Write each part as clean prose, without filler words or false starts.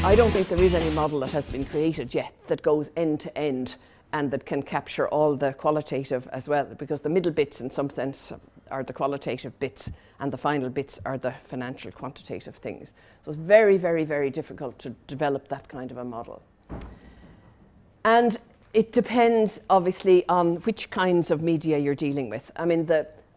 I don't think there is any model that has been created yet that goes end to end and that can capture all the qualitative as well, because the middle bits in some sense are the qualitative bits and the final bits are the financial quantitative things. So it's very, very, very difficult to develop that kind of a model. And it depends obviously on which kinds of media you're dealing with. I mean,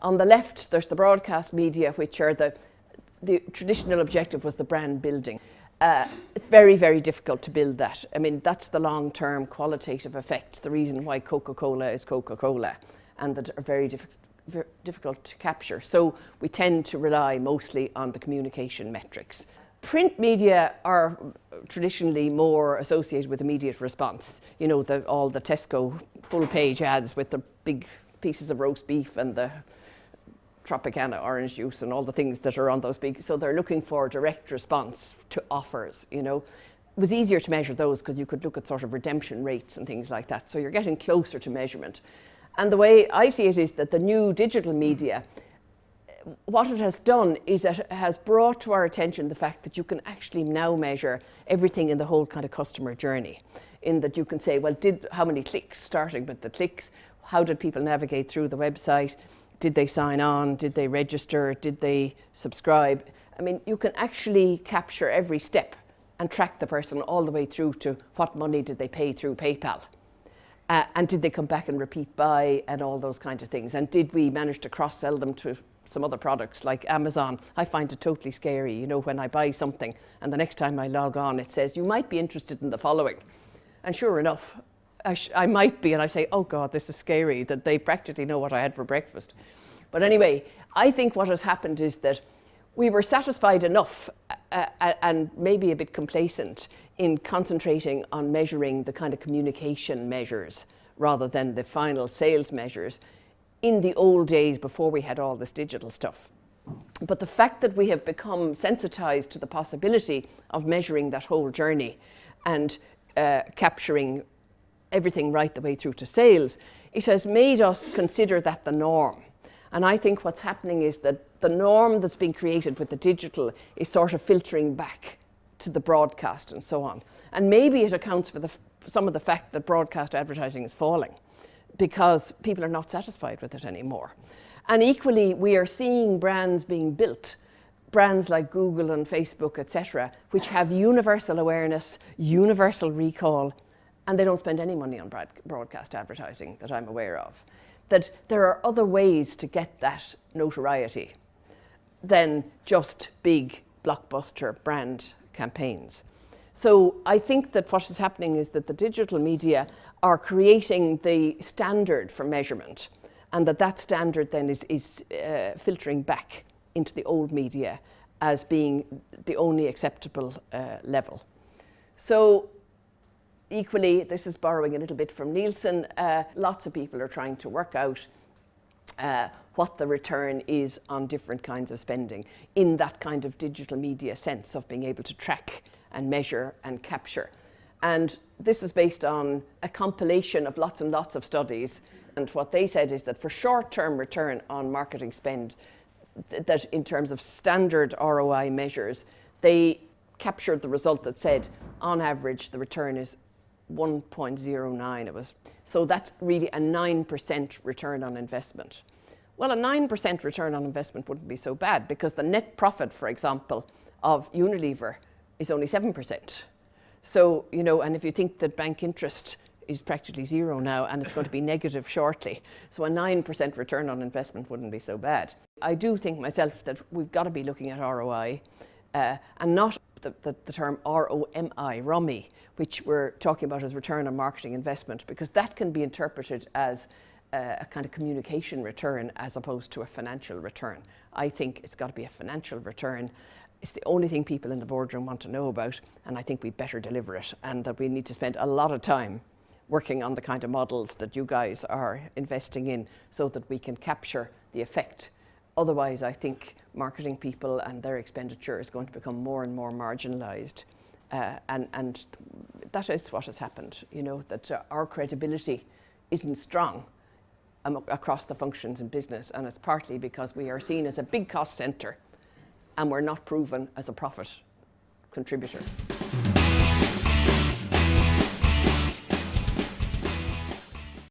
on the left there's the broadcast media, which are the traditional objective was the brand building. It's very, very difficult to build that. I mean, that's the long-term qualitative effect, the reason why Coca-Cola is Coca-Cola, and that are very difficult to capture. So we tend to rely mostly on the communication metrics. Print media are traditionally more associated with immediate response. You know, all the Tesco full-page ads with the big pieces of roast beef and the Tropicana orange juice and all the things that are on those big, so they're looking for direct response to offers, you know. It was easier to measure those because you could look at sort of redemption rates and things like that, so you're getting closer to measurement. And the way I see it is that the new digital media, what it has done is that it has brought to our attention the fact that you can actually now measure everything in the whole kind of customer journey, in that you can say, well, how many clicks, starting with the clicks, how did people navigate through the website, did they sign on? Did they register? Did they subscribe? I mean, you can actually capture every step and track the person all the way through to what money did they pay through PayPal. And did they come back and repeat buy and all those kinds of things? And did we manage to cross-sell them to some other products like Amazon? I find it totally scary, you know, when I buy something and the next time I log on, it says, you might be interested in the following. And sure enough, I might be, and I say, oh God, this is scary, that they practically know what I had for breakfast. But anyway, I think what has happened is that we were satisfied enough and maybe a bit complacent in concentrating on measuring the kind of communication measures rather than the final sales measures in the old days before we had all this digital stuff. But the fact that we have become sensitized to the possibility of measuring that whole journey and capturing everything right the way through to sales, it has made us consider that the norm. And I think what's happening is that the norm that's been created with the digital is sort of filtering back to the broadcast and so on. And maybe it accounts for some of the fact that broadcast advertising is falling because people are not satisfied with it anymore. And equally, we are seeing brands being built, brands like Google and Facebook, etc., which have universal awareness, universal recall, and they don't spend any money on broadcast advertising that I'm aware of. That there are other ways to get that notoriety than just big blockbuster brand campaigns. So I think that what is happening is that the digital media are creating the standard for measurement, and that standard then is filtering back into the old media as being the only acceptable level. So equally, this is borrowing a little bit from Nielsen. Lots of people are trying to work out what the return is on different kinds of spending in that kind of digital media sense of being able to track and measure and capture. And this is based on a compilation of lots and lots of studies. And what they said is that for short-term return on marketing spend, that in terms of standard ROI measures, they captured the result that said, on average, the return is 1.09 it was. So that's really a 9% return on investment. Well, a 9% return on investment wouldn't be so bad because the net profit, for example, of Unilever is only 7%. So, you know, and if you think that bank interest is practically zero now and it's going to be negative shortly, so a 9% return on investment wouldn't be so bad. I do think myself that we've got to be looking at ROI and not the term ROMI, which we're talking about as return on marketing investment, because that can be interpreted as a kind of communication return as opposed to a financial return. I think it's got to be a financial return. It's the only thing people in the boardroom want to know about, and I think we better deliver it, and that we need to spend a lot of time working on the kind of models that you guys are investing in so that we can capture the effect. Otherwise, I think marketing people and their expenditure is going to become more and more marginalised. And that is what has happened, you know, that our credibility isn't strong across the functions in business, and it's partly because we are seen as a big cost centre and we're not proven as a profit contributor.